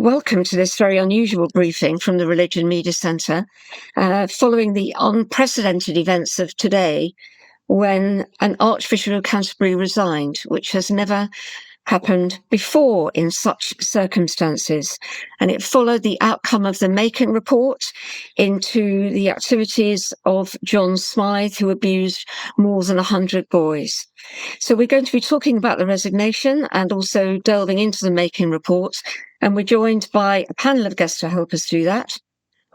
Welcome to this very unusual briefing from the Religion Media Centre, following the unprecedented events of today when an Archbishop of Canterbury resigned, which has never happened before in such circumstances. And it followed the outcome of the Makin report into the activities of John Smyth, who abused more than 100 boys. So we're going to be talking about the resignation and also delving into the Makin report. And we're joined by a panel of guests to help us do that.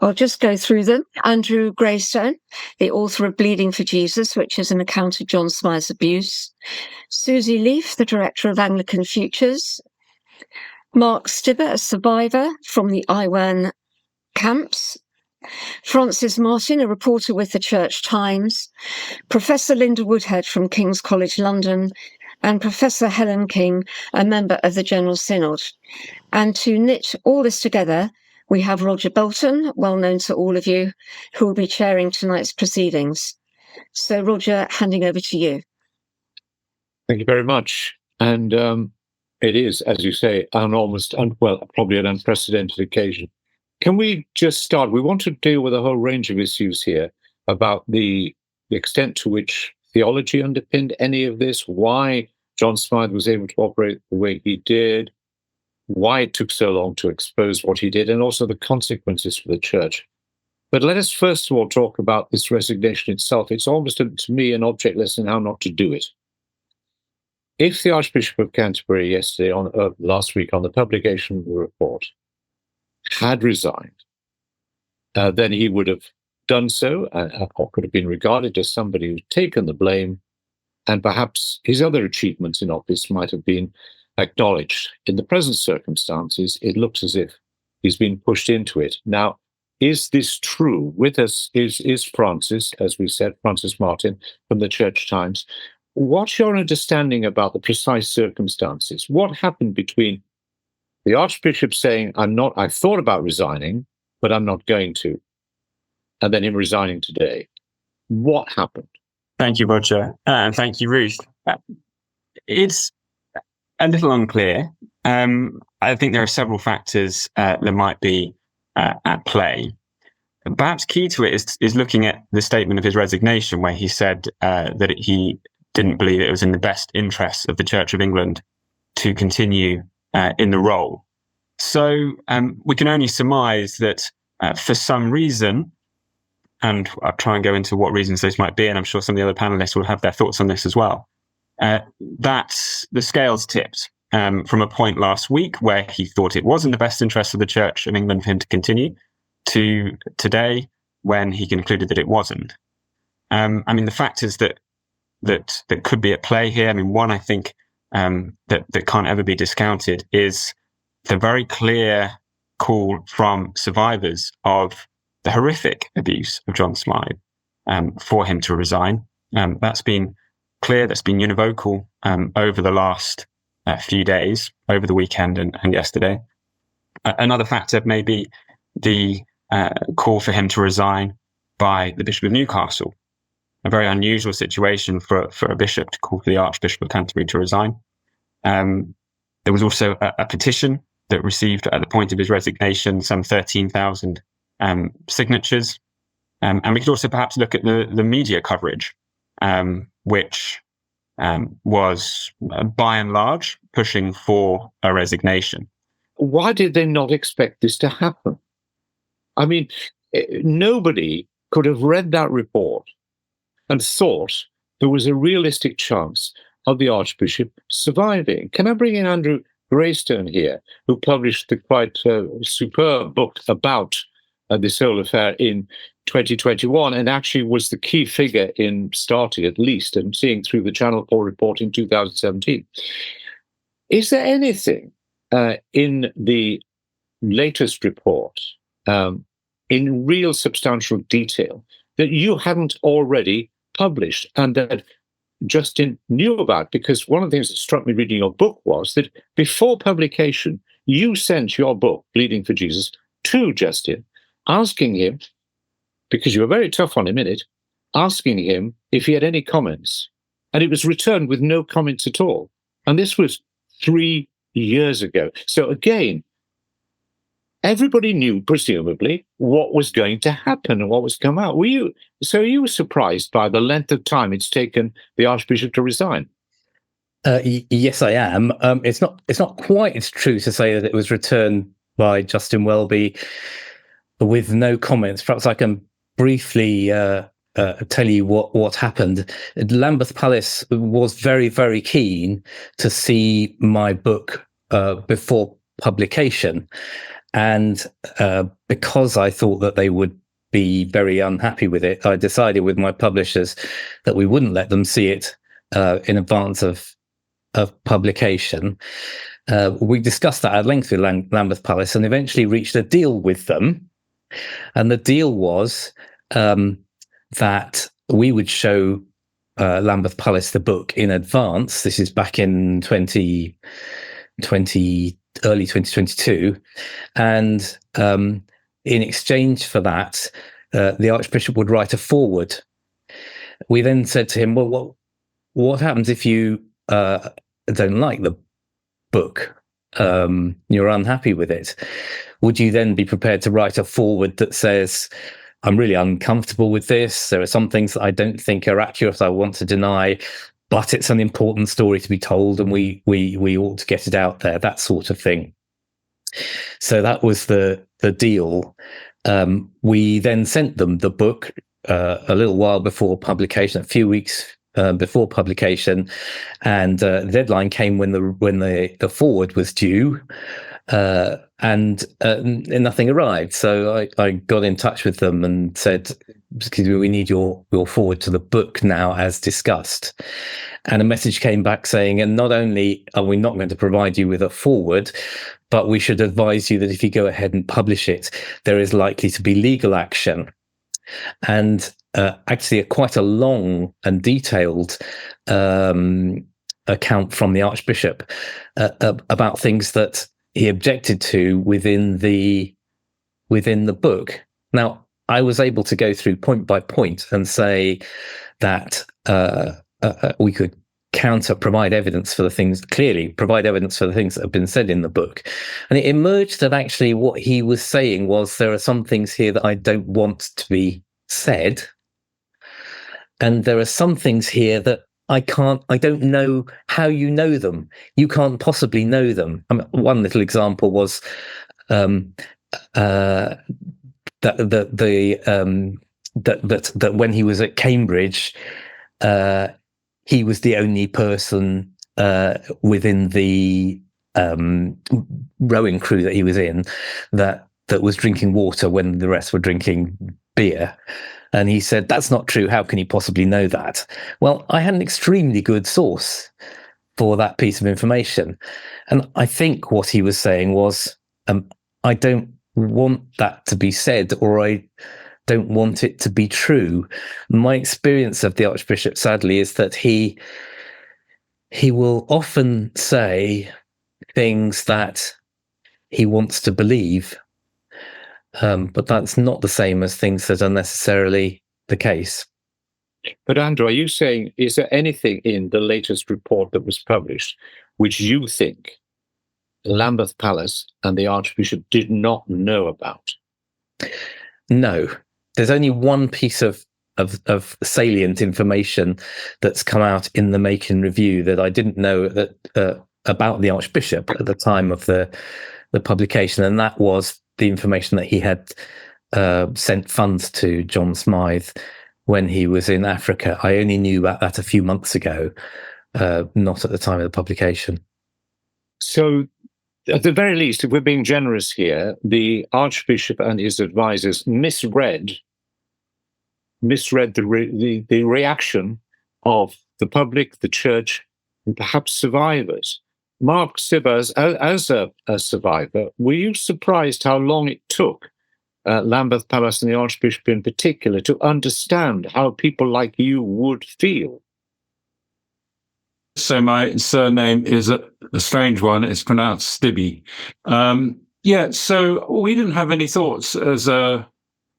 I'll just go through them. Andrew Greystone, the author of Bleeding for Jesus, which is an account of John Smyth's abuse. Susie Leaf, the director of Anglican Futures. Mark Stibber, a survivor from the Iwerne camps. Francis Martin, a reporter with the Church Times. Professor Linda Woodhead from King's College London. And Professor Helen King, a member of the General Synod. And to knit all this together, we have Roger Bolton, well known to all of you, who will be chairing tonight's proceedings. So, Roger, handing over to you. Thank you very much. And it is, as you say, probably an unprecedented occasion. Can we just start? We want to deal with a whole range of issues here about the extent to which theology underpinned any of this, why John Smyth was able to operate the way he did, why it took so long to expose what he did, and also the consequences for the church. But let us first of all talk about this resignation itself. It's almost, to me, an object lesson how not to do it. If the Archbishop of Canterbury last week on the publication of the report had resigned, then he would have done so, or could have been regarded as somebody who'd taken the blame, and perhaps his other achievements in office might have been acknowledged. In the present circumstances, it looks as if he's been pushed into it. Now, is this true? With us is Francis, as we said, Francis Martin from the Church Times. What's your understanding about the precise circumstances? What happened between the Archbishop saying, I thought about resigning, but I'm not going to, and then him resigning today? What happened? Thank you, Roger. And thank you, Ruth. It's a little unclear. I think there are several factors that might be at play. Perhaps key to it is looking at the statement of his resignation, where he said that he didn't believe it was in the best interests of the Church of England to continue in the role. So we can only surmise that for some reason, and I'll try and go into what reasons those might be, and I'm sure some of the other panelists will have their thoughts on this as well, that the scales tipped from a point last week where he thought it was in the best interest of the Church of England for him to continue, to today when he concluded that it wasn't. The factors that could be at play here, one I think that can't ever be discounted is the very clear call from survivors of the horrific abuse of John Smyth for him to resign. That's been clear, that's been univocal over the last few days, over the weekend and yesterday. Another factor may be the call for him to resign by the Bishop of Newcastle. A very unusual situation for a bishop to call for the Archbishop of Canterbury to resign. There was also a petition that received, at the point of his resignation, some 13,000 signatures. And we could also perhaps look at the media coverage, which was, by and large, pushing for a resignation. Why did they not expect this to happen? Nobody could have read that report and thought there was a realistic chance of the Archbishop surviving. Can I bring in Andrew Greystone here, who published the quite superb book about this whole affair in 2021, and actually was the key figure in starting, at least, and seeing through the Channel 4 report in 2017. Is there anything in the latest report, in real substantial detail, that you hadn't already published and that Justin knew about? Because one of the things that struck me reading your book was that before publication, you sent your book, Bleeding for Jesus, to Justin, asking him, because you were very tough on him in it, asking him if he had any comments. And it was returned with no comments at all. And this was 3 years ago. So again, everybody knew, presumably, what was going to happen and what was come out. You were surprised by the length of time it's taken the Archbishop to resign? Yes, I am. It's not quite as true to say that it was returned by Justin Welby with no comments. Perhaps I can briefly tell you what happened. Lambeth Palace was very, very keen to see my book before publication, and because I thought that they would be very unhappy with it, I decided with my publishers that we wouldn't let them see it in advance of publication. We discussed that at length with Lambeth Palace and eventually reached a deal with them. And the deal was that we would show Lambeth Palace the book in advance. This is back in early 2022. And in exchange for that, the Archbishop would write a foreword. We then said to him, well, what happens if you don't like the book? You're unhappy with it. Would you then be prepared to write a foreword that says, I'm really uncomfortable with this. There are some things that I don't think are accurate. I want to deny, but it's an important story to be told, and we ought to get it out there. That sort of thing. So that was the deal. We then sent them the book a little while before publication, a few weeks before publication, and the deadline came when the foreword was due. And nothing arrived. So I got in touch with them and said, excuse me, we need your foreword to the book now as discussed. And a message came back saying, and not only are we not going to provide you with a foreword, but we should advise you that if you go ahead and publish it, there is likely to be legal action. And actually quite a long and detailed account from the Archbishop about things that he objected to within the book. Now, I was able to go through point by point and say that we could provide evidence for the things that have been said in the book. And it emerged that actually what he was saying was, there are some things here that I don't want to be said. And there are some things here that I don't know how you know them. You can't possibly know them. I mean, one little example was that when he was at Cambridge, he was the only person within the rowing crew that he was in that was drinking water when the rest were drinking beer. And he said, that's not true. How can you possibly know that? Well, I had an extremely good source for that piece of information. And I think what he was saying was, I don't want that to be said, or I don't want it to be true. My experience of the Archbishop, sadly, is that he will often say things that he wants to believe. But that's not the same as things that are necessarily the case. But Andrew, are you saying, is there anything in the latest report that was published which you think Lambeth Palace and the Archbishop did not know about? No. There's only one piece of salient information that's come out in the Makin review that I didn't know that about the Archbishop at the time of the publication, and that was the information that he had sent funds to John Smyth when he was in Africa. I only knew about that a few months ago, not at the time of the publication. So, at the very least, if we're being generous here, the Archbishop and his advisors misread the reaction of the public, the church, and perhaps survivors. Mark Sibbers, as a survivor, were you surprised how long it took Lambeth Palace and the Archbishop in particular to understand how people like you would feel? So my surname is a strange one. It's pronounced Stibby. So we didn't have any thoughts as a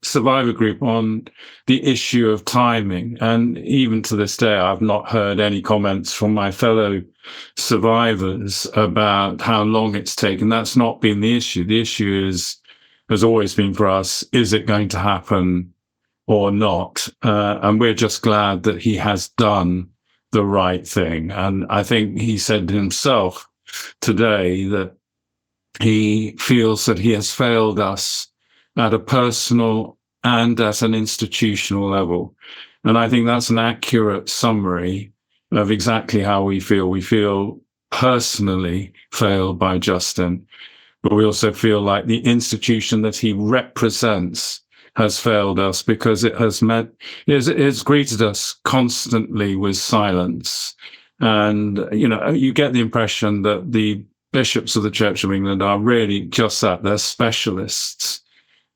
survivor group on the issue of timing. And even to this day, I've not heard any comments from my fellow survivors about how long it's taken. That's not been the issue. The issue is has always been for us, is it going to happen or not? And we're just glad that he has done the right thing. And I think he said himself today that he feels that he has failed us at a personal and at an institutional level. And I think that's an accurate summary of exactly how we feel. We feel personally failed by Justin, but we also feel like the institution that he represents has failed us because it has greeted us constantly with silence. And, you get the impression that the bishops of the Church of England are really just that. They're specialists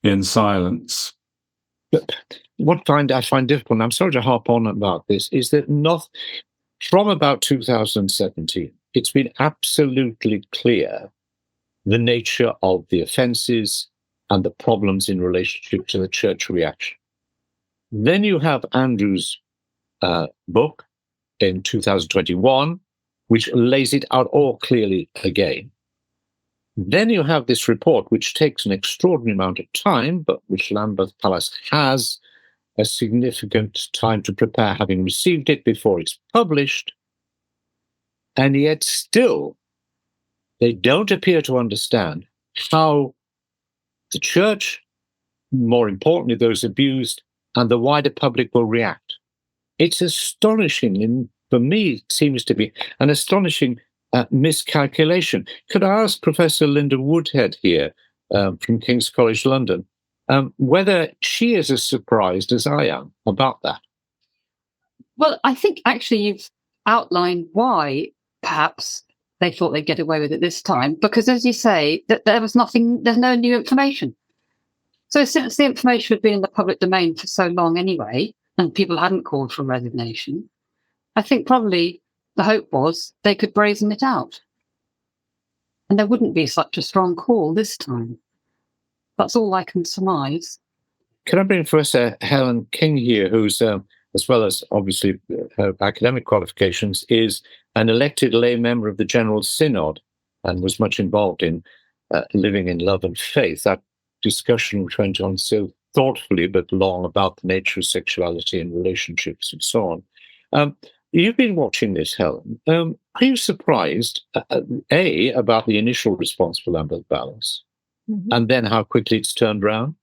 in silence. But what I find difficult, and I'm sorry to harp on about this, is that from about 2017, it's been absolutely clear the nature of the offences and the problems in relationship to the church reaction. Then you have Andrew's book in 2021, which lays it out all clearly again. Then you have this report, which takes an extraordinary amount of time, but which Lambeth Palace has a significant time to prepare, having received it before it's published. And yet still, they don't appear to understand how the church, more importantly, those abused, and the wider public will react. It's astonishing, and for me, it seems to be an astonishing miscalculation. Could I ask Professor Linda Woodhead here from King's College London whether she is as surprised as I am about that? Well, I think actually you've outlined why perhaps they thought they'd get away with it this time, because as you say, that there's no new information. So since the information had been in the public domain for so long anyway, and people hadn't called for resignation, I think probably the hope was they could brazen it out. And there wouldn't be such a strong call this time. That's all I can surmise. Can I bring Professor Helen King here, who's, as well as obviously her academic qualifications, is an elected lay member of the General Synod and was much involved in living in love and faith. That discussion which went on so thoughtfully but long about the nature of sexuality and relationships and so on. You've been watching this, Helen. Are you surprised, A, about the initial response for Lambeth Palace, and then how quickly it's turned around?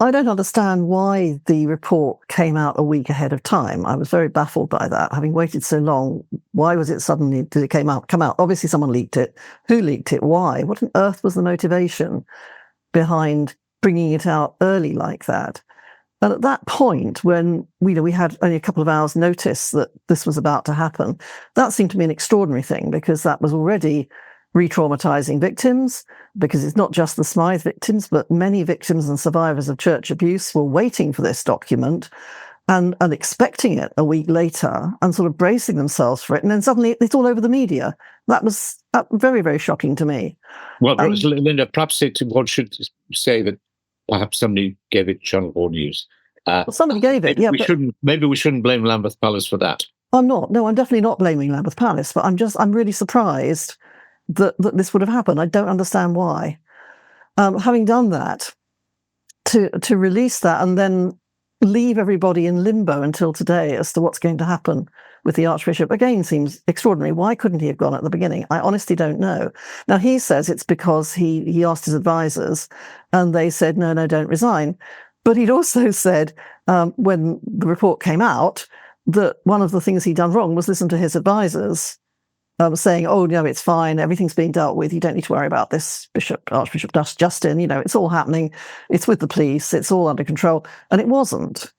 I don't understand why the report came out a week ahead of time. I was very baffled by that. Having waited so long, why was it suddenly, did it come out? Obviously someone leaked it. Who leaked it? Why? What on earth was the motivation behind bringing it out early like that? And at that point, when we had only a couple of hours' notice that this was about to happen, that seemed to be an extraordinary thing, because that was already re-traumatizing victims, because it's not just the Smyth victims, but many victims and survivors of church abuse were waiting for this document and expecting it a week later and sort of bracing themselves for it. And then suddenly it's all over the media. That was very, very shocking to me. Well, Linda, perhaps one should say that perhaps somebody gave it Channel 4 News. Well, somebody gave it, Maybe we shouldn't blame Lambeth Palace for that. I'm not. No, I'm definitely not blaming Lambeth Palace, but I'm really surprised that this would have happened. I don't understand why. Having done that, to release that and then leave everybody in limbo until today as to what's going to happen with the Archbishop, again, seems extraordinary. Why couldn't he have gone at the beginning? I honestly don't know. Now, he says it's because he asked his advisors and they said, no, don't resign. But he'd also said, when the report came out, that one of the things he'd done wrong was listen to his advisors saying, oh, no, it's fine. Everything's being dealt with. You don't need to worry about this, Archbishop Justin. It's all happening. It's with the police. It's all under control. And it wasn't.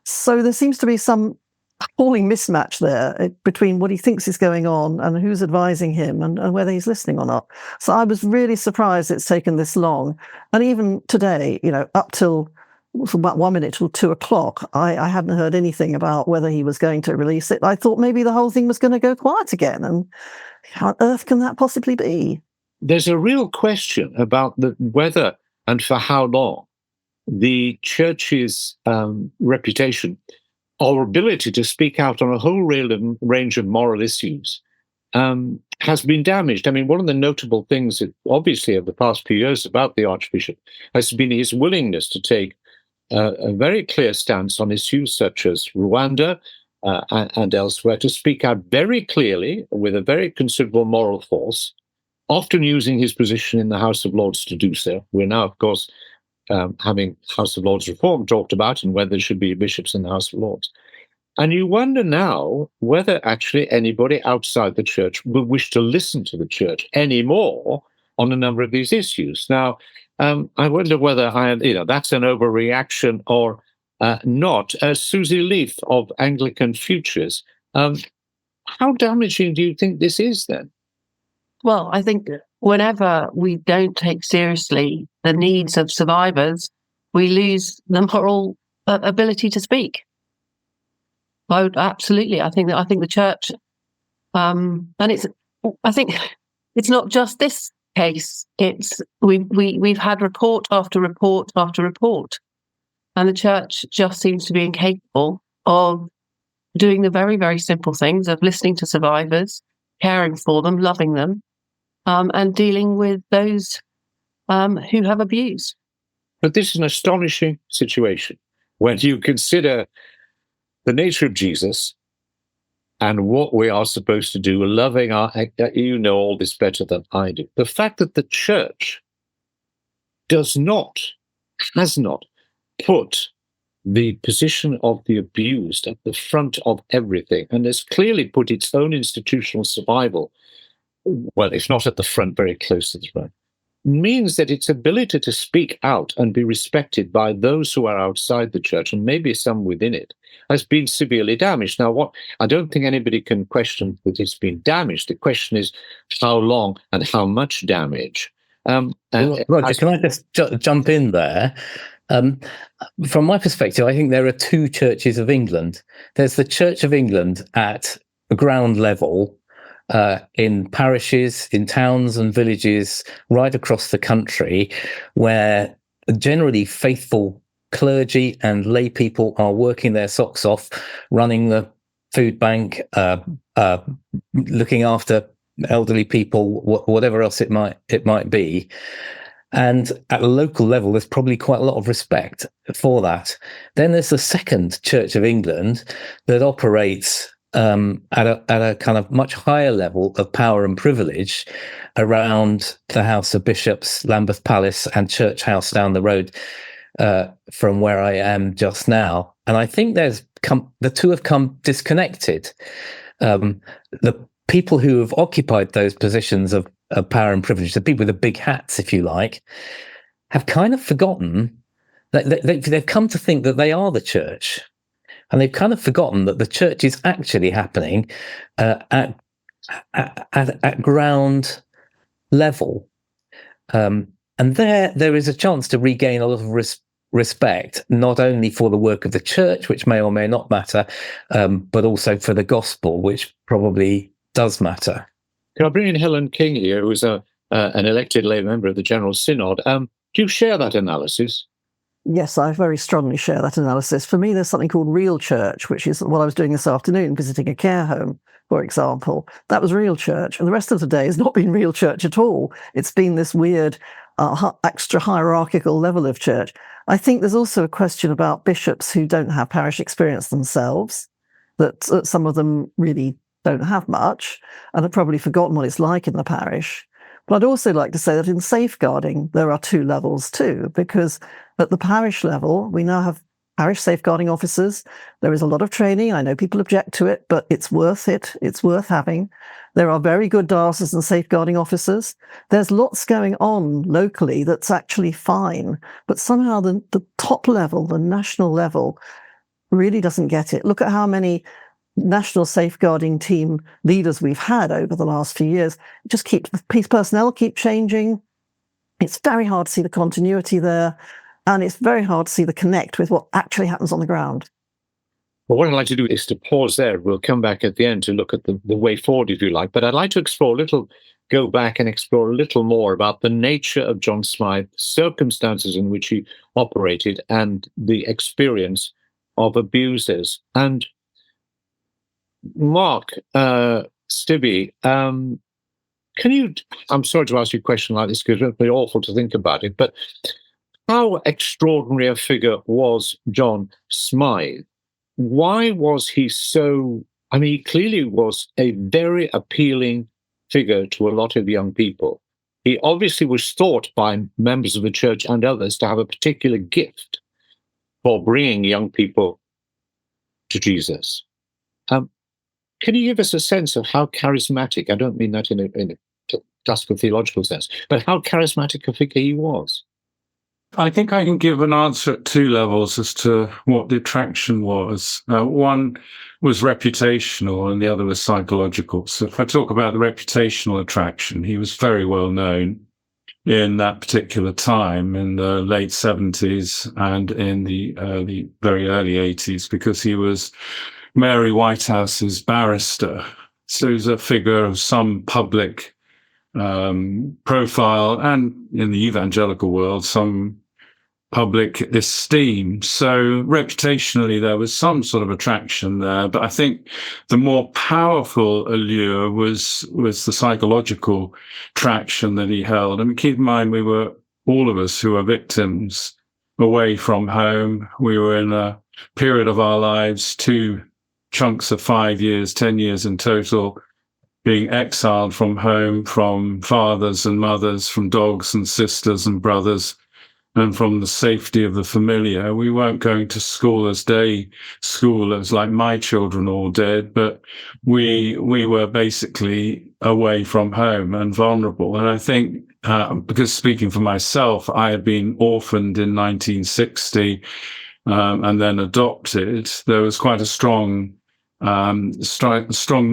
So there seems to be some appalling mismatch there between what he thinks is going on and who's advising him and whether he's listening or not. So I was really surprised it's taken this long. And even today, up till about 1 minute till 2 o'clock, I hadn't heard anything about whether he was going to release it. I thought maybe the whole thing was going to go quiet again. And how on earth can that possibly be? There's a real question about whether and for how long the church's reputation or ability to speak out on a whole range of moral issues has been damaged. I mean, one of the notable things, obviously, of the past few years about the Archbishop has been his willingness to take a very clear stance on issues such as Rwanda and elsewhere, to speak out very clearly with a very considerable moral force, often using his position in the House of Lords to do so. We're now, of course, having House of Lords reform talked about and whether there should be bishops in the House of Lords. And you wonder now whether actually anybody outside the church will wish to listen to the church anymore on a number of these issues. Now, I wonder whether that's an overreaction or not. Susie Leaf of Anglican Futures, how damaging do you think this is then? Well, I think whenever we don't take seriously the needs of survivors, we lose the moral ability to speak. Absolutely. I think the church, and I think it's not just this case. It's we've had report after report after report, and the church just seems to be incapable of doing the very, very simple things of listening to survivors, caring for them, loving them, and dealing with those who have abused. But this is an astonishing situation when you consider the nature of Jesus and what we are supposed to do, loving you know all this better than I do. The fact that the church has not put the position of the abused at the front of everything, and has clearly put its own institutional survival, well, if not at the front, very close to the front, means that its ability to speak out and be respected by those who are outside the church, and maybe some within it, has been severely damaged. Now, I don't think anybody can question that it's been damaged. The question is how long and how much damage. Roger, can I just jump in there? From my perspective, I think there are two churches of England. There's the Church of England at ground level, in parishes, in towns and villages right across the country, where generally faithful clergy and lay people are working their socks off, running the food bank, looking after elderly people, whatever else it might be. And at a local level, there's probably quite a lot of respect for that. Then there's the second Church of England that operates at a kind of much higher level of power and privilege around the House of Bishops, Lambeth Palace, and Church House down the road from where I am just now. And I think the two have come disconnected. The people who have occupied those positions of power and privilege, the people with the big hats, if you like, have kind of forgotten that they've come to think that they are the church. And they've kind of forgotten that the church is actually happening at ground level. And there is a chance to regain a lot of respect, not only for the work of the church, which may or may not matter, but also for the gospel, which probably does matter. Can I bring in Helen King here, who is an elected lay member of the General Synod? Do you share that analysis? Yes, I very strongly share that analysis. For me, there's something called real church, which is what I was doing this afternoon, visiting a care home, for example. That was real church. And the rest of the day has not been real church at all. It's been this weird, extra hierarchical level of church. I think there's also a question about bishops who don't have parish experience themselves, that some of them really don't have much and have probably forgotten what it's like in the parish. But I'd also like to say that in safeguarding, there are two levels too, because at the parish level, we now have parish safeguarding officers. There is a lot of training. I know people object to it, but it's worth it. It's worth having. There are very good diocesan safeguarding officers. There's lots going on locally that's actually fine, but somehow the top level, the national level, really doesn't get it. Look at how many national safeguarding team leaders we've had over the last few years. Just personnel keep changing. It's very hard to see the continuity there, and it's very hard to see the connect with what actually happens on the ground. Well, what I'd like to do is to pause there. We'll come back at the end to look at the way forward, if you like. But I'd like to go back and explore a little more about the nature of John Smyth, circumstances in which he operated, and the experience of abusers. And Mark, Stibby, can you, I'm sorry to ask you a question like this because it would be awful to think about it, but how extraordinary a figure was John Smyth? Why was he so, I mean, he clearly was a very appealing figure to a lot of young people. He obviously was thought by members of the church and others to have a particular gift for bringing young people to Jesus. Can you give us a sense of how charismatic, I don't mean that in a classical theological sense, but how charismatic a figure he was? I think I can give an answer at two levels as to what the attraction was. One was reputational and the other was psychological. So if I talk about the reputational attraction, he was very well known in that particular time in the late 70s and in the very early 80s because he was Mary Whitehouse's barrister. So he's a figure of some public profile and in the evangelical world, some public esteem. So reputationally, there was some sort of attraction there. But I think the more powerful allure was the psychological traction that he held. I mean, keep in mind, we were all of us who were victims away from home. We were in a period of our lives, 2 chunks of 5 years, 10 years in total, being exiled from home, from fathers and mothers, from dogs and sisters and brothers, and from the safety of the familiar. We weren't going to school as day schoolers like my children all did, but we were basically away from home and vulnerable. And I think, because speaking for myself, I had been orphaned in 1960 and then adopted. There was quite a strong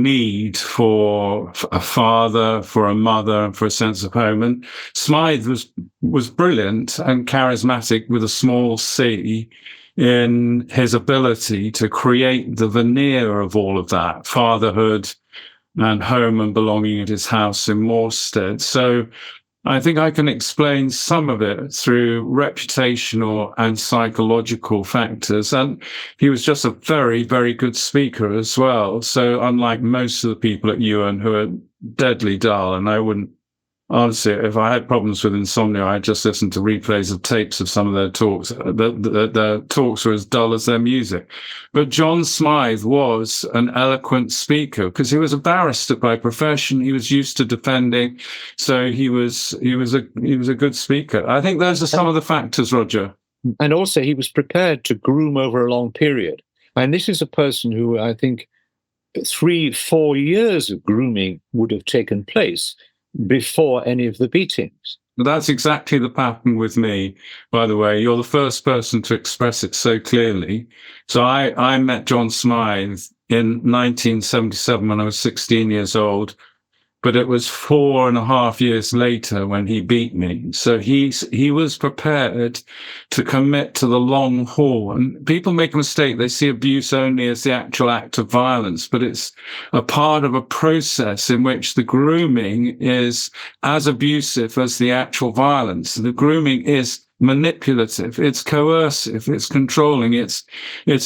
need for a father, for a mother, and for a sense of home. And Smyth was brilliant and charismatic with a small c in his ability to create the veneer of all of that, fatherhood and home and belonging at his house in Morstead. So I think I can explain some of it through reputational and psychological factors. And he was just a very, very good speaker as well. So unlike most of the people at Iwerne who are deadly dull, and I wouldn't, honestly, if I had problems with insomnia, I'd just listen to replays of tapes of some of their talks. Their talks were as dull as their music. But John Smyth was an eloquent speaker because he was a barrister by profession. He was used to defending. So he was a good speaker. I think those are some of the factors, Roger. And also he was prepared to groom over a long period. And this is a person who I think 3-4 years of grooming would have taken place before any of the beatings. That's exactly the pattern with me, by the way. You're the first person to express it so clearly. So I met John Smyth in 1977 when I was 16 years old, but it was 4.5 years later when he beat me. So he was prepared to commit to the long haul. And people make a mistake. They see abuse only as the actual act of violence, but it's a part of a process in which the grooming is as abusive as the actual violence. The grooming is manipulative, it's coercive, it's controlling, it's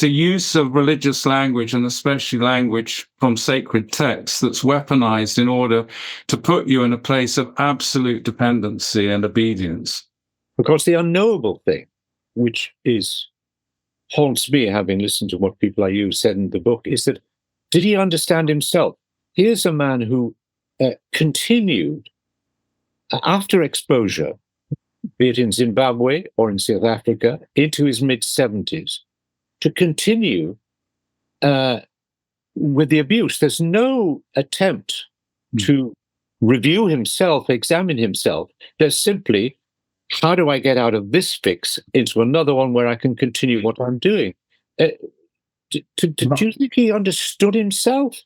a use of religious language and especially language from sacred texts that's weaponized in order to put you in a place of absolute dependency and obedience. Because the unknowable thing, which haunts me, having listened to what people like you said in the book, is that did he understand himself? Here's a man who continued after exposure, be it in Zimbabwe or in South Africa, into his mid-70s, to continue with the abuse. There's no attempt to review himself, examine himself. There's simply, how do I get out of this fix into another one where I can continue what I'm doing? Do you think he understood himself?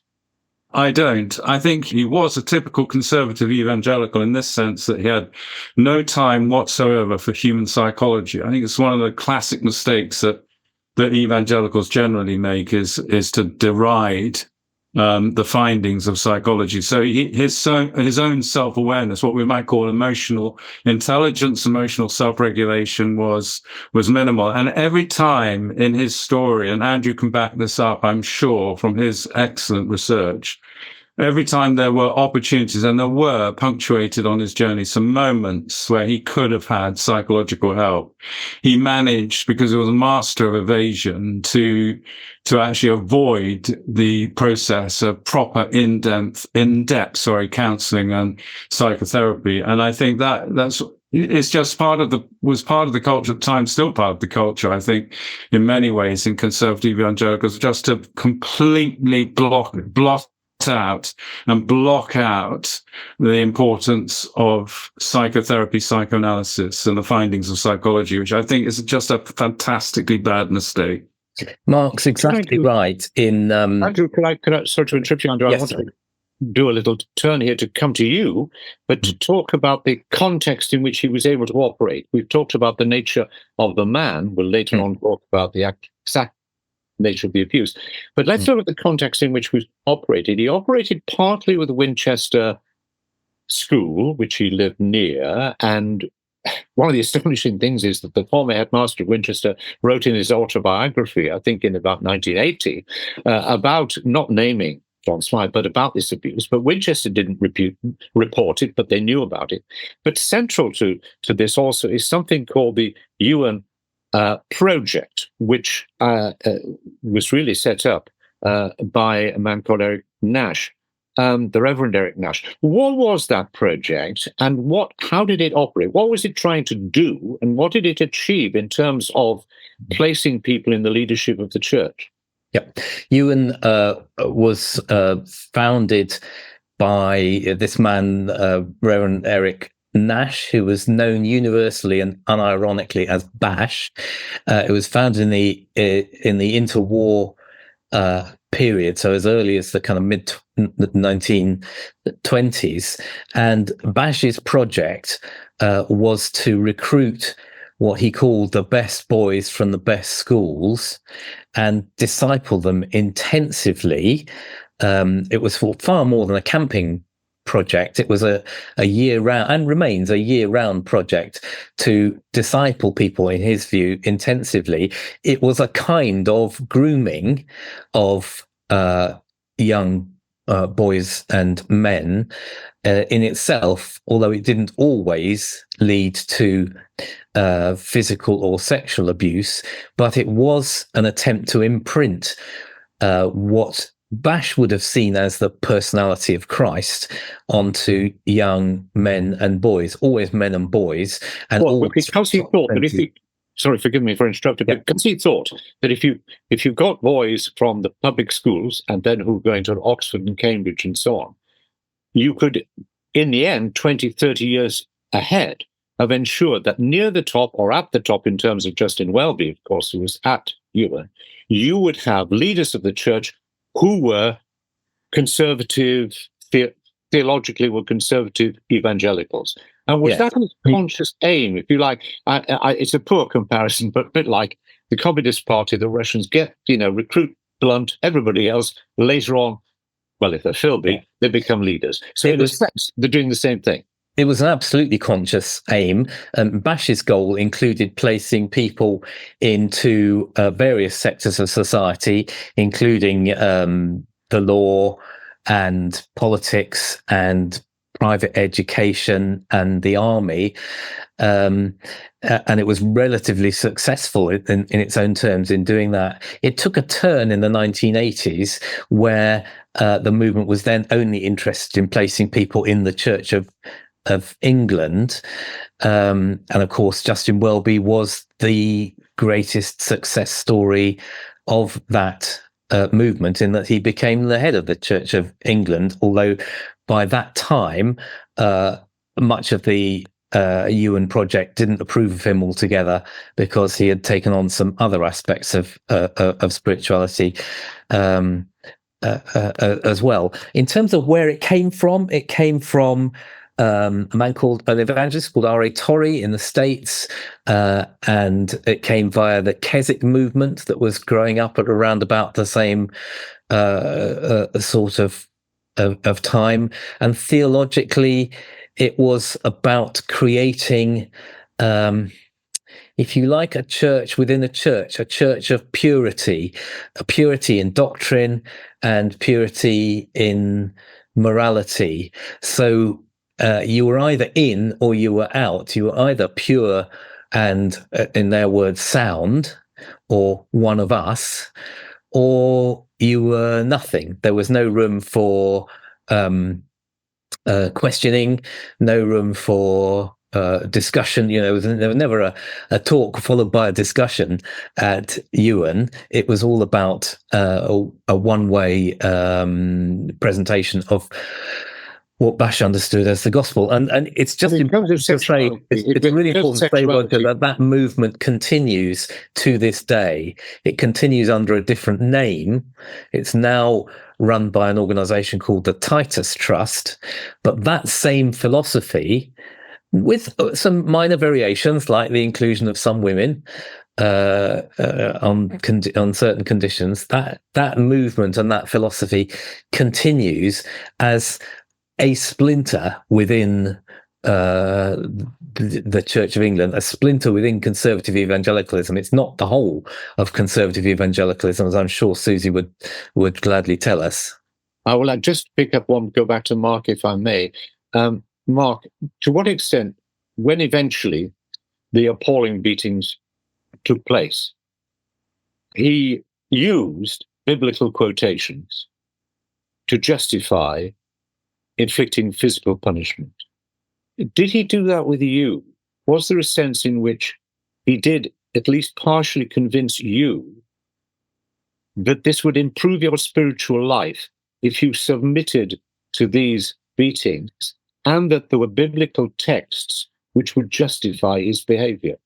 I don't. I think he was a typical conservative evangelical in this sense that he had no time whatsoever for human psychology. I think it's one of the classic mistakes that evangelicals generally make is to deride the findings of psychology. So his own self-awareness, what we might call emotional intelligence, emotional self-regulation was minimal. And every time in his story, and Andrew can back this up, I'm sure, from his excellent research, every time there were opportunities, and there were punctuated on his journey some moments where he could have had psychological help, he managed, because he was a master of evasion, to actually avoid the process of proper in-depth counseling and psychotherapy. And I think it's just was part of the culture at the time, still part of the culture, I think, in many ways, in conservative evangelicals, just to completely block out and block out the importance of psychotherapy, psychoanalysis, and the findings of psychology, which I think is just a fantastically bad mistake. Mark's exactly right. Andrew, could I sorry to interrupt you, Andrew? Yes, I want to do a little turn here to come to you, but to talk about the context in which he was able to operate. We've talked about the nature of the man. We'll later on talk about the exact nature of the abuse. But let's look at the context in which he operated. He operated partly with the Winchester School, which he lived near, and one of the astonishing things is that the former headmaster of Winchester wrote in his autobiography, I think in about 1980, about not naming John Smyth, but about this abuse. But Winchester didn't report it, but they knew about it. But central to this also is something called the Iwerne Project, which was really set up by a man called Eric Nash, the Reverend Eric Nash. What was that project, and how did it operate? What was it trying to do, and what did it achieve in terms of placing people in the leadership of the church? Yep. Iwerne was founded by this man, Reverend Eric Nash, who was known universally and unironically as Bash. It was founded in the interwar period, so as early as the kind of mid 1920s. And Bash's project was to recruit what he called the best boys from the best schools and disciple them intensively. It was for far more than a camping project. It was a year-round, and remains a year-round project, to disciple people, in his view, intensively. It was a kind of grooming of young boys and men in itself, although it didn't always lead to physical or sexual abuse. But it was an attempt to imprint what Bash would have seen as the personality of Christ onto young men and boys, always men and boys. And because he thought that sorry, forgive me for interrupting, but because he thought that if you've got boys from the public schools and then who are going to Oxford and Cambridge and so on, you could, in the end, 20, 30 years ahead, have ensured that near the top, or at the top in terms of Justin Welby, of course, who was at Iwerne, you would have leaders of the church who were conservative, theologically were conservative evangelicals. And was that a conscious aim, if you like? It's a poor comparison, but a bit like the Communist Party, the Russians recruit Blunt, everybody else, later on, well, if they're filthy, they become leaders. So in a sense, they're doing the same thing. It was an absolutely conscious aim. Bash's goal included placing people into various sectors of society, including the law and politics and private education and the army. And it was relatively successful in its own terms in doing that. It took a turn in the 1980s where the movement was then only interested in placing people in the Church of England. And of course, Justin Welby was the greatest success story of that movement, in that he became the head of the Church of England, although by that time, much of the Iwerne Project didn't approve of him altogether, because he had taken on some other aspects of spirituality as well. In terms of where it came from an evangelist called R.A. Torrey in the States, and it came via the Keswick movement that was growing up at around about the same sort of time. And theologically, it was about creating, if you like, a church within a church of purity, a purity in doctrine and purity in morality. So you were either in or you were out. You were either pure and, in their words, sound, or one of us, or you were nothing. There was no room for questioning, no room for discussion. There was never a talk followed by a discussion at Iwerne. It was all about a one-way presentation of what Bash understood as the gospel. And it's just important to say, it's really important to say, Roger, that movement continues to this day. It continues under a different name. It's now run by an organization called the Titus Trust, but that same philosophy, with some minor variations like the inclusion of some women on certain conditions, that movement and that philosophy continues as a splinter within the Church of England, a splinter within conservative evangelicalism. It's not the whole of conservative evangelicalism, as I'm sure Susie would gladly tell us. I will just pick up one, go back to Mark, if I may. Mark, to what extent, when eventually the appalling beatings took place, he used biblical quotations to justify inflicting physical punishment? Did he do that with you? Was there a sense in which he did at least partially convince you that this would improve your spiritual life if you submitted to these beatings, and that there were biblical texts which would justify his behavior?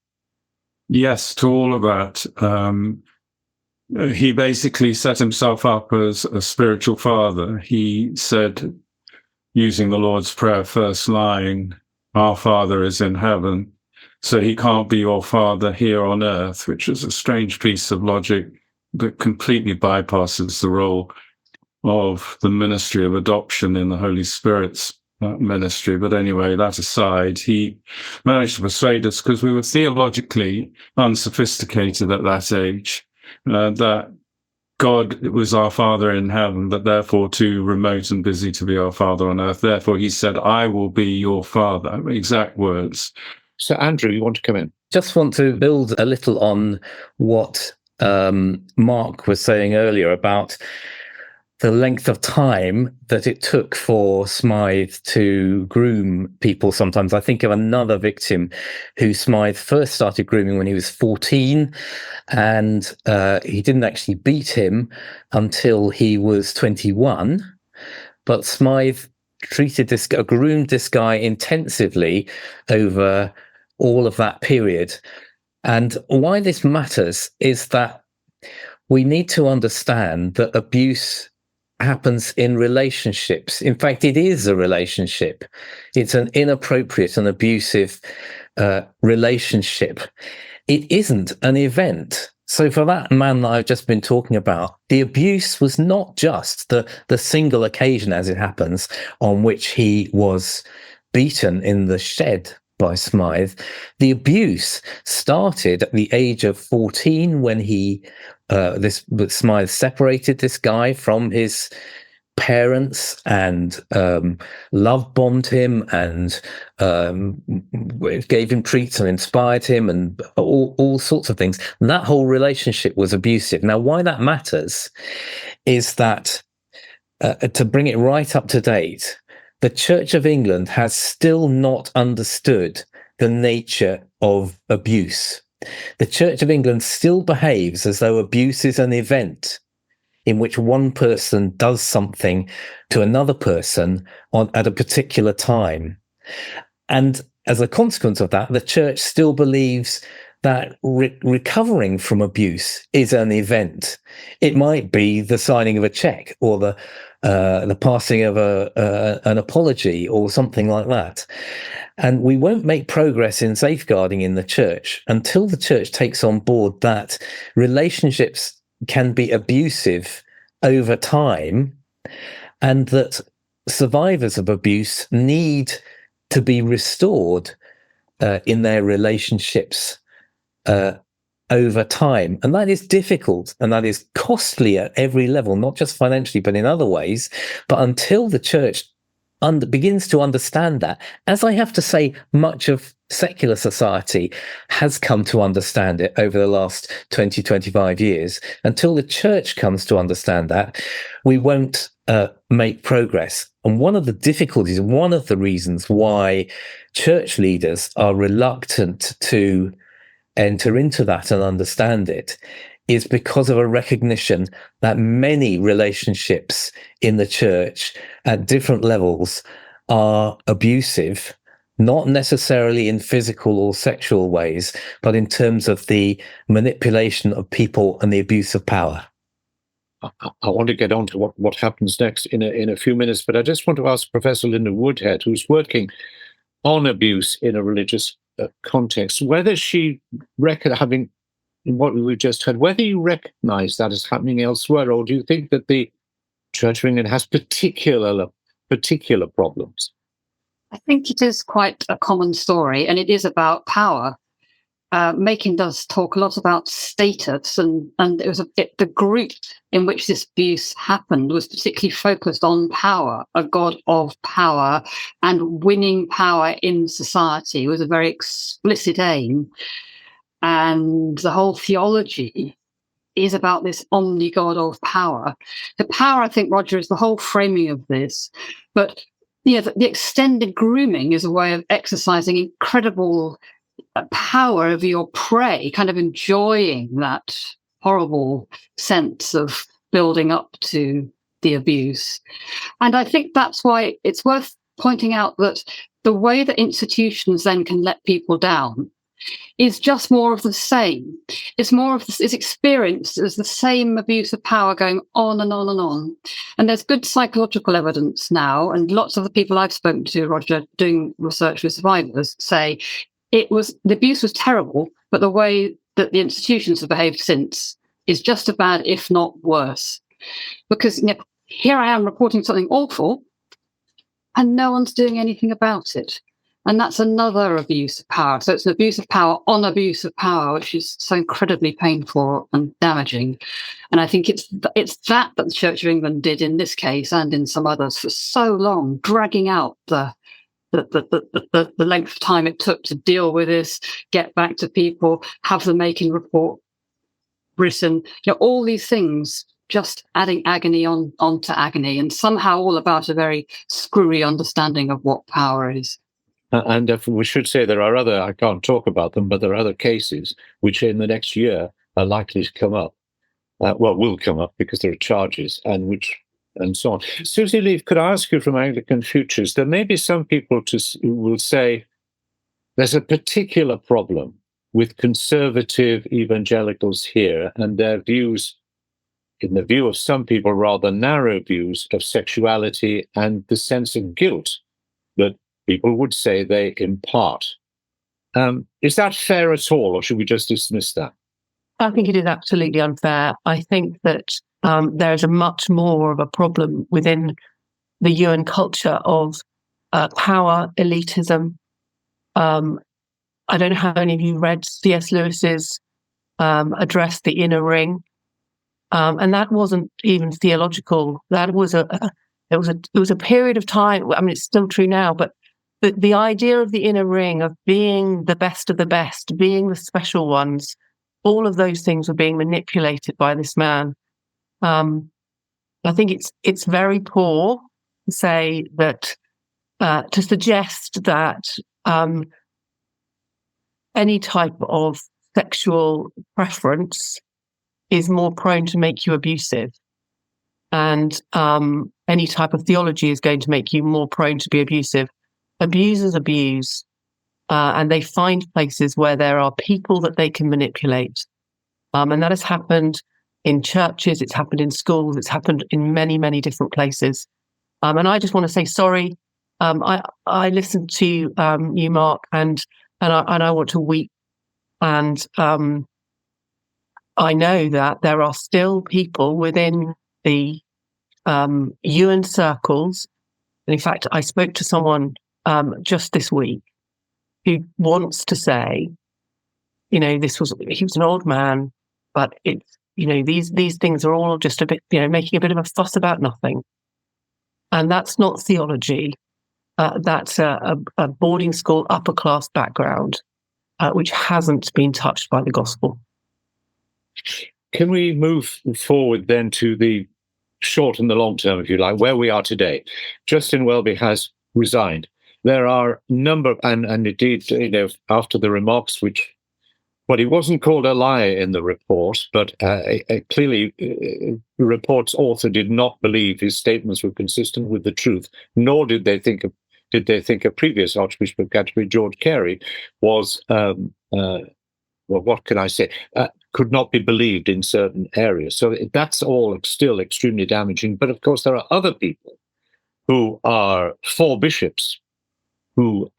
Yes, to all of that. He basically set himself up as a spiritual father. He said, using the Lord's Prayer first line, "Our Father is in heaven," so he can't be your father here on earth, which is a strange piece of logic that completely bypasses the role of the ministry of adoption in the Holy Spirit's ministry. But anyway, that aside, he managed to persuade us, because we were theologically unsophisticated at that age, that God was our Father in heaven, but therefore too remote and busy to be our Father on earth. Therefore, he said, "I will be your Father." Exact words. So, Andrew, you want to come in? Just want to build a little on what Mark was saying earlier about the length of time that it took for Smyth to groom people. Sometimes I think of another victim who Smyth first started grooming when he was 14, and he didn't actually beat him until he was 21. But Smyth groomed this guy intensively over all of that period. And why this matters is that we need to understand that abuse happens in relationships. In fact, it is a relationship. It's an inappropriate and abusive relationship. It isn't an event. So for that man that I've just been talking about, the abuse was not just the single occasion, as it happens, on which he was beaten in the shed by Smyth. The abuse started at the age of 14 when Smyth separated this guy from his parents and love bombed him and gave him treats and inspired him and all sorts of things. And that whole relationship was abusive. Now, why that matters is that to bring it right up to date, the Church of England has still not understood the nature of abuse. The Church of England still behaves as though abuse is an event in which one person does something to another person at a particular time. And as a consequence of that, the Church still believes that recovering from abuse is an event. It might be the signing of a check or the passing of an apology or something like that. And we won't make progress in safeguarding in the Church until the Church takes on board that relationships can be abusive over time, and that survivors of abuse need to be restored in their relationships over time. And that is difficult and that is costly at every level, not just financially, but in other ways. But until the church begins to understand that, as I have to say, much of secular society has come to understand it over the last 20, 25 years, until the church comes to understand that, we won't make progress. And one of the difficulties, one of the reasons why church leaders are reluctant to enter into that and understand it is because of a recognition that many relationships in the church at different levels are abusive, not necessarily in physical or sexual ways, but in terms of the manipulation of people and the abuse of power. I want to get on to what happens next in a few minutes, but I just want to ask Professor Linda Woodhead, who's working on abuse in a religious context, whether she having what we just heard, whether you recognise that as happening elsewhere, or do you think that the Church of England has particular problems? I think it is quite a common story, and it is about power. Makin does talk a lot about status, and it was the group in which this abuse happened was particularly focused on power. A god of power and winning power in society was a very explicit aim. And the whole theology is about this omni-god of power. The power, I think, Roger, is the whole framing of this. But the extended grooming is a way of exercising incredible power over your prey, kind of enjoying that horrible sense of building up to the abuse. And I think that's why it's worth pointing out that the way that institutions then can let people down is just more of the same. It's more of this, it's experienced as the same abuse of power going on and on and on. And there's good psychological evidence now, and lots of the people I've spoken to, Roger, doing research with survivors, say the abuse was terrible, but the way that the institutions have behaved since is just as bad, if not worse. Because here I am reporting something awful, and no one's doing anything about it. And that's another abuse of power. So it's an abuse of power on abuse of power, which is so incredibly painful and damaging. And I think it's that the Church of England did in this case and in some others for so long, dragging out the length of time it took to deal with this, get back to people, have the Makin report written, all these things just adding agony onto agony, and somehow all about a very screwy understanding of what power is. And we should say there are I can't talk about them, but there are other cases which in the next year are likely to come up. Will come up because there are charges and so on. Susie Leaf, could I ask you from Anglican Futures, there may be some people who will say there's a particular problem with conservative evangelicals here and their views, in the view of some people, rather narrow views of sexuality and the sense of guilt that people would say they impart. Is that fair at all, or should we just dismiss that? I think it is absolutely unfair. I think that there's a much more of a problem within the Iwerne culture of power, elitism. I don't know how many of you read C.S. Lewis's address, The Inner Ring, and that wasn't even theological. That was it was a period of time. I mean, it's still true now, but the idea of the inner ring, of being the best of the best, being the special ones, all of those things were being manipulated by this man. I think it's very poor to say that, to suggest that any type of sexual preference is more prone to make you abusive, and any type of theology is going to make you more prone to be abusive. Abusers abuse, and they find places where there are people that they can manipulate. And that has happened in churches, it's happened in schools, it's happened in many, many different places. And I just want to say sorry. I listened to you, Mark, and I want to weep. And I know that there are still people within the Iwerne circles. And in fact, I spoke to someone just this week who wants to say he was an old man, but it's, these things are all just a bit, making a bit of a fuss about nothing. And that's not theology. That's a boarding school upper class background, which hasn't been touched by the gospel. Can we move forward then to the short and the long term, if you like, where we are today? Justin Welby has resigned. There are a number, and indeed, after the remarks, he wasn't called a liar in the report, but clearly the report's author did not believe his statements were consistent with the truth, nor did they think a previous Archbishop of Canterbury, George Carey, was, what can I say, could not be believed in certain areas. So that's all still extremely damaging. But of course, there are other people who are 4 bishops who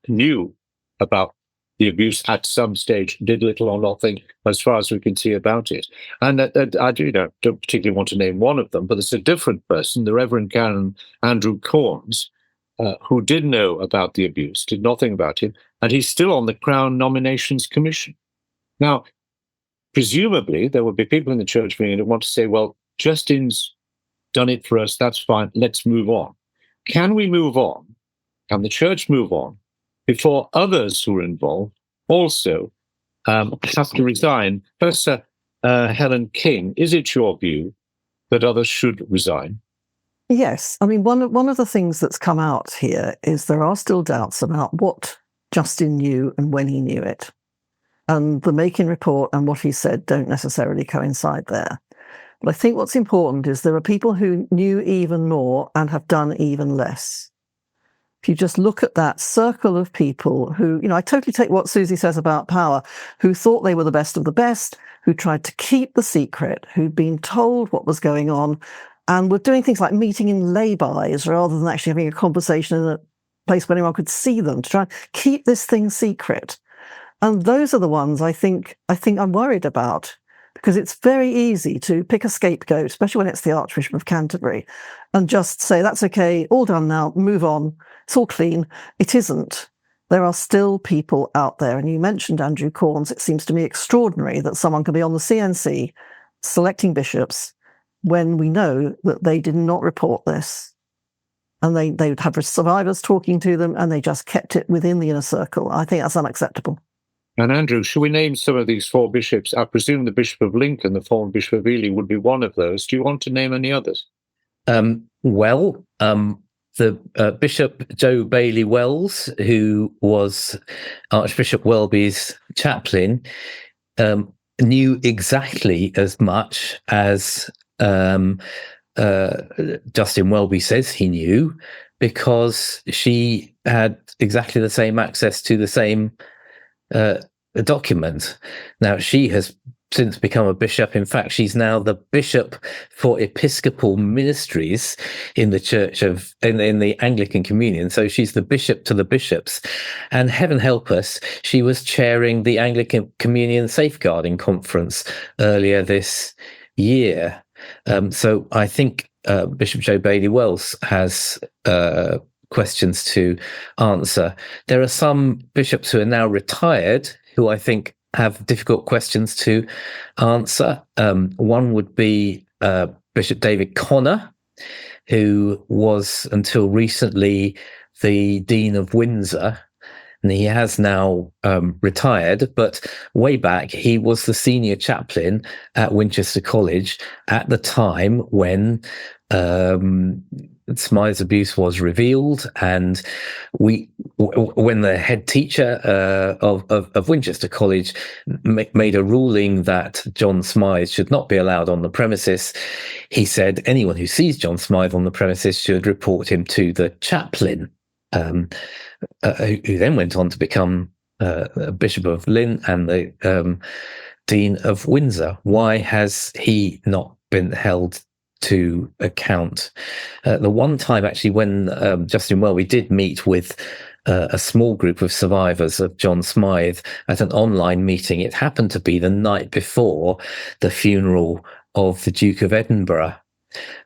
knew about the abuse at some stage, did little or nothing, as far as we can see about it. And I don't particularly want to name one of them, but there's a different person, the Reverend Canon Andrew Corns, who did know about the abuse, did nothing about it, and he's still on the Crown Nominations Commission. Now, presumably, there will be people in the church meeting that want to say, well, Justin's done it for us, that's fine, let's move on. Can we move on? Can the church move on before others who are involved also have to resign? Professor Helen King, is it your view that others should resign? Yes. I mean, one of the things that's come out here is there are still doubts about what Justin knew and when he knew it. And the Makin report and what he said don't necessarily coincide there. But I think what's important is there are people who knew even more and have done even less. If you just look at that circle of people who, I totally take what Susie says about power, who thought they were the best of the best, who tried to keep the secret, who'd been told what was going on, and were doing things like meeting in lay-bys rather than actually having a conversation in a place where anyone could see them, to try and keep this thing secret. And those are the ones I think I'm worried about, because it's very easy to pick a scapegoat, especially when it's the Archbishop of Canterbury, and just say, that's okay, all done now, move on, it's all clean. It isn't. There are still people out there. And you mentioned Andrew Corns. It seems to me extraordinary that someone can be on the CNC selecting bishops when we know that they did not report this. And they would have survivors talking to them, and they just kept it within the inner circle. I think that's unacceptable. And Andrew, should we name some of these 4 bishops? I presume the Bishop of Lincoln, the former Bishop of Ely, would be one of those. Do you want to name any others? The Bishop Joe Bailey Wells, who was Archbishop Welby's chaplain, knew exactly as much as Justin Welby says he knew, because she had exactly the same access to the same document. Now, she has since become a bishop. In fact, she's now the bishop for Episcopal Ministries in the Church of in the Anglican Communion. So she's the bishop to the bishops. And heaven help us, she was chairing the Anglican Communion Safeguarding Conference earlier this year. So I think Bishop Joe Bailey Wells has questions to answer. There are some bishops who are now retired who I think have difficult questions to answer. One would be Bishop David Connor, who was until recently the Dean of Windsor, and he has now retired, but way back he was the senior chaplain at Winchester College at the time when Smyth's abuse was revealed, and when the head teacher of Winchester College made a ruling that John Smyth should not be allowed on the premises, he said anyone who sees John Smyth on the premises should report him to the chaplain, who then went on to become Bishop of Lynn and the Dean of Windsor. Why has he not been held to account? The one time actually when Justin Welby did meet with a small group of survivors of John Smyth at an online meeting, it happened to be the night before the funeral of the Duke of Edinburgh.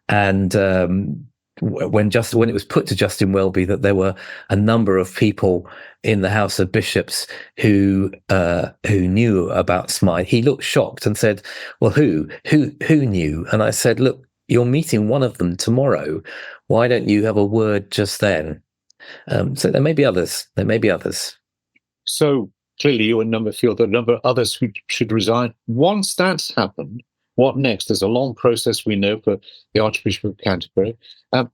And when it was put to Justin Welby that there were a number of people in the House of Bishops who knew about Smyth, he looked shocked and said, "Well, who knew?" And I said, "Look, you're meeting one of them tomorrow. Why don't you have a word just then?" So there may be others. So clearly, you and number feel that a number of others who should resign. Once that's happened, what next? There's a long process, we know, for the Archbishop of Canterbury.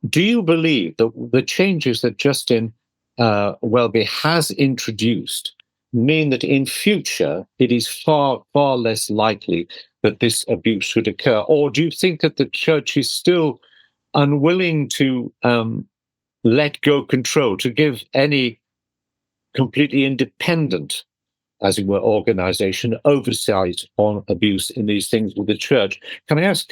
Do you believe that the changes that Justin Welby has introduced mean that in future it is far, far less likely that this abuse should occur? Or do you think that the Church is still unwilling to let go control, to give any completely independent, as it were, organization oversight on abuse in these things with the Church? Can I ask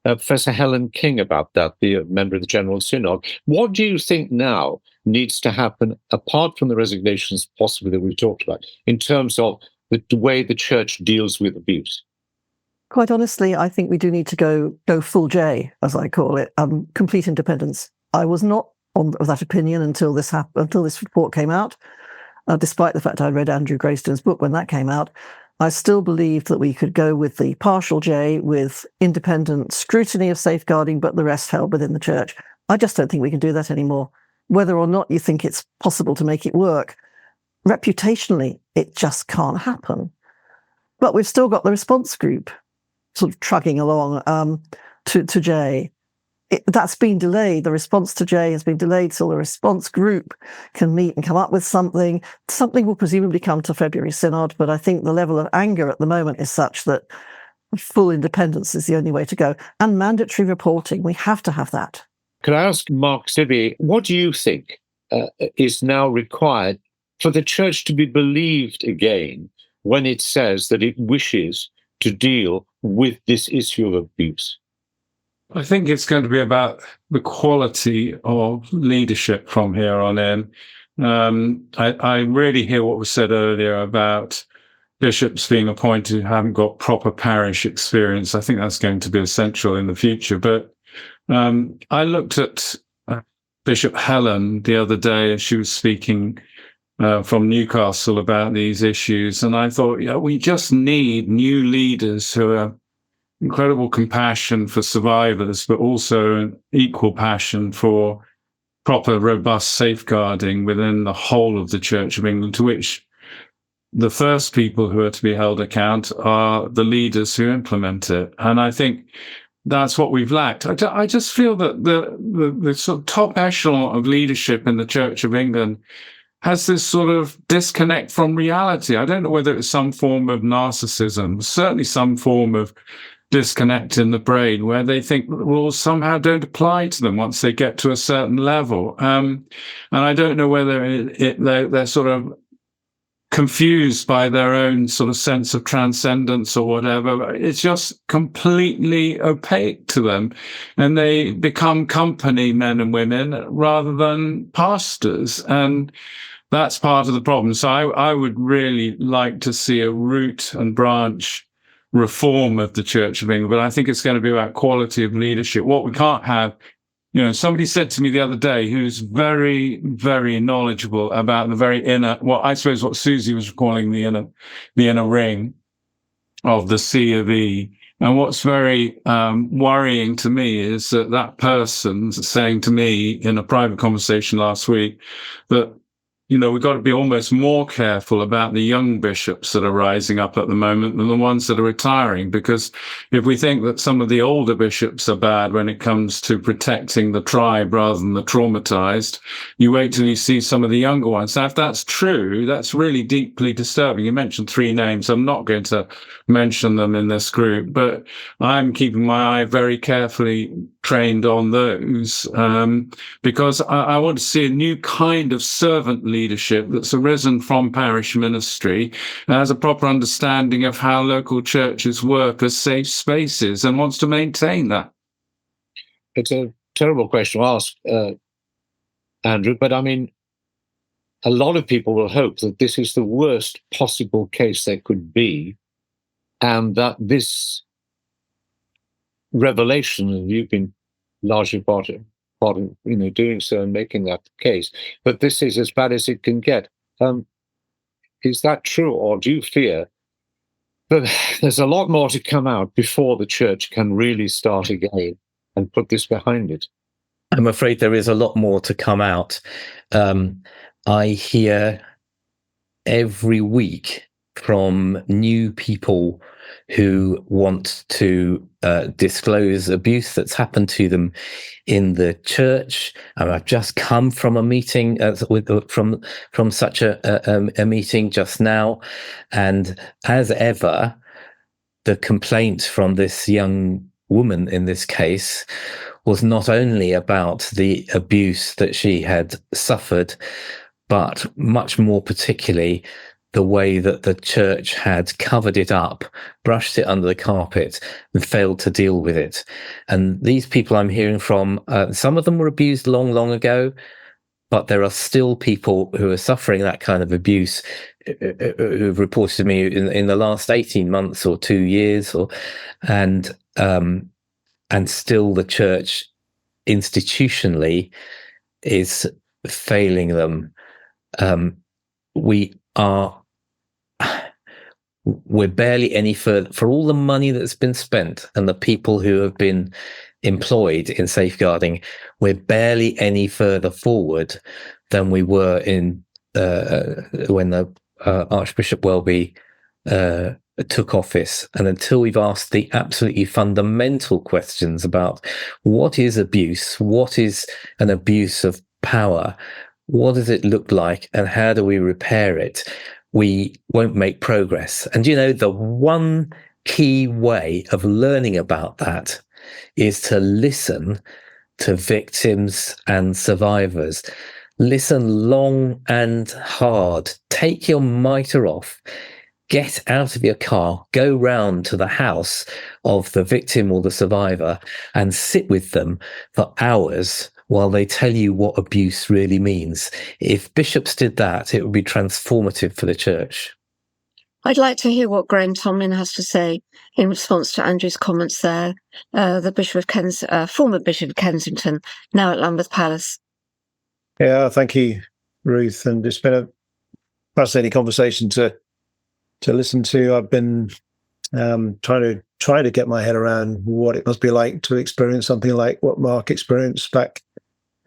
Professor Helen King about that, the member of the General Synod? What do you think now needs to happen, apart from the resignations possibly that we've talked about, in terms of the way the Church deals with abuse? Quite honestly, I think we do need to go full J, as I call it, complete independence. I was not of that opinion until this report came out. Despite the fact I read Andrew Grayston's book when that came out, I still believed that we could go with the partial J, with independent scrutiny of safeguarding, but the rest held within the Church. I just don't think we can do that anymore. Whether or not you think it's possible to make it work, reputationally, it just can't happen. But we've still got the response group sort of trugging along to J. That's been delayed. The response to J has been delayed till the response group can meet and come up with something. Something will presumably come to February Synod, but I think the level of anger at the moment is such that full independence is the only way to go. And mandatory reporting, we have to have that. Could I ask Mark Stibbe, what do you think is now required for the Church to be believed again when it says that it wishes to deal with this issue of abuse? I think it's going to be about the quality of leadership from here on in. I really hear what was said earlier about bishops being appointed who haven't got proper parish experience. I think that's going to be essential in the future. But I looked at Bishop Helen the other day as she was speaking from Newcastle about these issues. And I thought, we just need new leaders who are incredible compassion for survivors, but also an equal passion for proper, robust safeguarding within the whole of the Church of England, to which the first people who are to be held account are the leaders who implement it. And I think that's what we've lacked. I just feel that the sort of top echelon of leadership in the Church of England has this sort of disconnect from reality. I don't know whether it's some form of narcissism, certainly some form of disconnect in the brain where they think the rules somehow don't apply to them once they get to a certain level. And I don't know whether they're sort of confused by their own sort of sense of transcendence or whatever. It's just completely opaque to them. And they become company men and women rather than pastors. And that's part of the problem. So I would really like to see a root and branch reform of the Church of England, but I think it's going to be about quality of leadership. What we can't have, somebody said to me the other day, who's very, very knowledgeable about the very inner, I suppose what Susie was calling the inner ring of the C of E. And what's very worrying to me is that person's saying to me in a private conversation last week that we've got to be almost more careful about the young bishops that are rising up at the moment than the ones that are retiring. Because if we think that some of the older bishops are bad when it comes to protecting the tribe rather than the traumatized, you wait till you see some of the younger ones. Now, if that's true, that's really deeply disturbing. You mentioned 3 names. I'm not going to mention them in this group, but I'm keeping my eye very carefully trained on those because I want to see a new kind of servant leadership that's arisen from parish ministry, has a proper understanding of how local churches work as safe spaces and wants to maintain that. It's a terrible question to ask, Andrew, but I mean, a lot of people will hope that this is the worst possible case there could be, and that this revelation that you've been largely part of part in, doing so and making that case. But this is as bad as it can get. Is that true, or do you fear that there's a lot more to come out before the church can really start again and put this behind it? I'm afraid there is a lot more to come out. I hear every week from new people who want to disclose abuse that's happened to them in the church. I've just come from a meeting from such a meeting just now, and as ever, the complaint from this young woman in this case was not only about the abuse that she had suffered, but much more particularly the way that the church had covered it up, brushed it under the carpet, and failed to deal with it. And these people I'm hearing from, some of them were abused long, long ago, but there are still people who are suffering that kind of abuse who've reported to me in the last 18 months or 2 years, and still the church institutionally is failing them. We're barely any further for all the money that's been spent and the people who have been employed in safeguarding. We're barely any further forward than we were in when the Archbishop Welby took office. And until we've asked the absolutely fundamental questions about what is abuse, what is an abuse of power, what does it look like, and how do we repair it, we won't make progress. And the one key way of learning about that is to listen to victims and survivors. Listen long and hard. Take your mitre off. Get out of your car, go round to the house of the victim or the survivor and sit with them for hours while they tell you what abuse really means. If bishops did that, it would be transformative for the church. I'd like to hear what Graham Tomlin has to say in response to Andrew's comments there, the former Bishop of Kensington, now at Lambeth Palace. Yeah, thank you, Ruth. And it's been a fascinating conversation to listen to. I've been trying to get my head around what it must be like to experience something like what Mark experienced back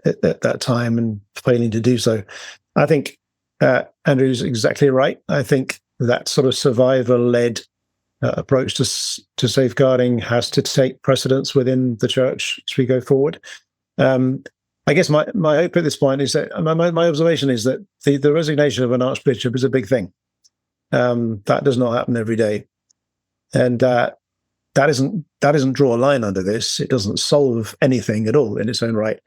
at that time and failing to do so. I think Andrew's exactly right. I think that sort of survivor-led approach to safeguarding has to take precedence within the church as we go forward. I guess my hope at this point is that my observation is that the resignation of an archbishop is a big thing. That does not happen every day, and that doesn't draw a line under this. It doesn't solve anything at all in its own right,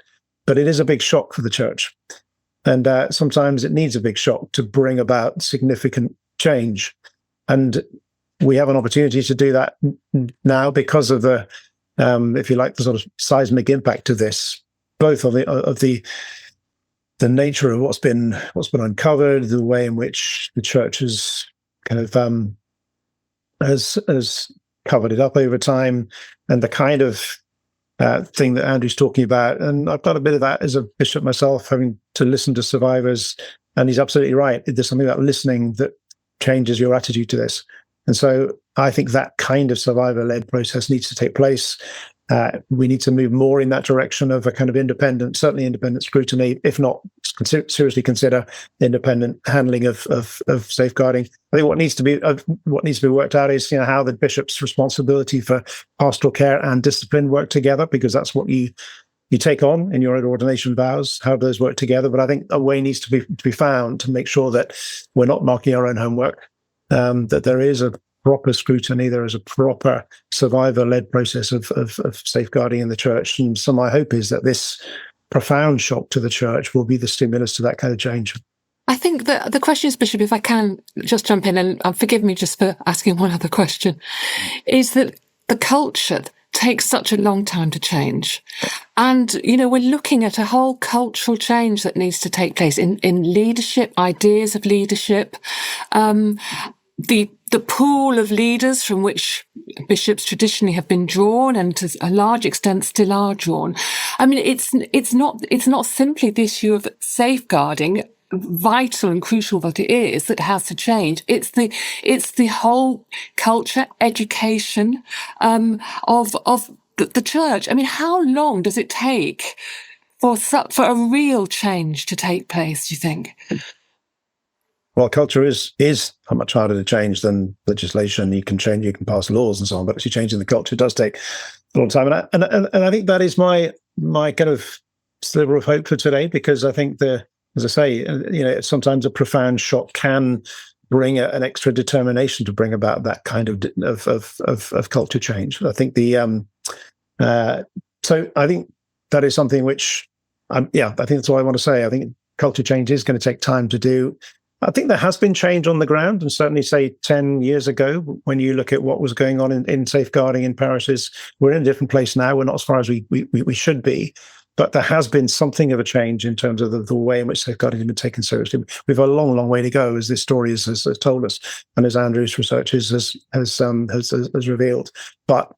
but it is a big shock for the church, and sometimes it needs a big shock to bring about significant change. And we have an opportunity to do that now because of the, if you like, the sort of seismic impact of this, both of the nature of what's been uncovered, the way in which the church has kind of has covered it up over time, and the kind of thing that Andrew's talking about. And I've got a bit of that as a bishop myself, having to listen to survivors. And he's absolutely right. There's something about listening that changes your attitude to this. And so I think that kind of survivor-led process needs to take place. We need to move more in that direction of a kind of independent scrutiny, if not seriously consider independent handling of safeguarding. I think what needs to be worked out is how the bishop's responsibility for pastoral care and discipline work together, because that's what you take on in your ordination vows. How do those work together? But I think a way needs to be found to make sure that we're not marking our own homework, that there is a proper scrutiny, there is a proper survivor-led process of safeguarding in the church. And so my hope is that this profound shock to the church will be the stimulus to that kind of change. I think that the question is, Bishop, if I can just jump in, and forgive me just for asking one other question, is that the culture takes such a long time to change. And, we're looking at a whole cultural change that needs to take place in leadership, ideas of leadership. the pool of leaders from which bishops traditionally have been drawn, and to a large extent still are drawn. I mean, it's not simply the issue of safeguarding, vital and crucial that it is, that has to change. It's the whole culture, education of the church. I mean, how long does it take for a real change to take place, do you think? Well, culture is much harder to change than legislation. You can pass laws and so on, but actually changing the culture does take a long time. And I think that is my kind of sliver of hope for today, because I think as I say, sometimes a profound shock can bring an extra determination to bring about that kind of culture change. I think so I think that is something which, I think that's all I want to say. I think culture change is going to take time to do. I think there has been change on the ground, and certainly, say, 10 years ago, when you look at what was going on in safeguarding in parishes, we're in a different place now. We're not as far as we should be, but there has been something of a change in terms of the way in which safeguarding has been taken seriously. We've a long, long way to go, as this story has told us, and as Andrew's research has revealed. But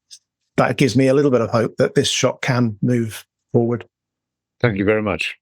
that gives me a little bit of hope that this shock can move forward. Thank you very much.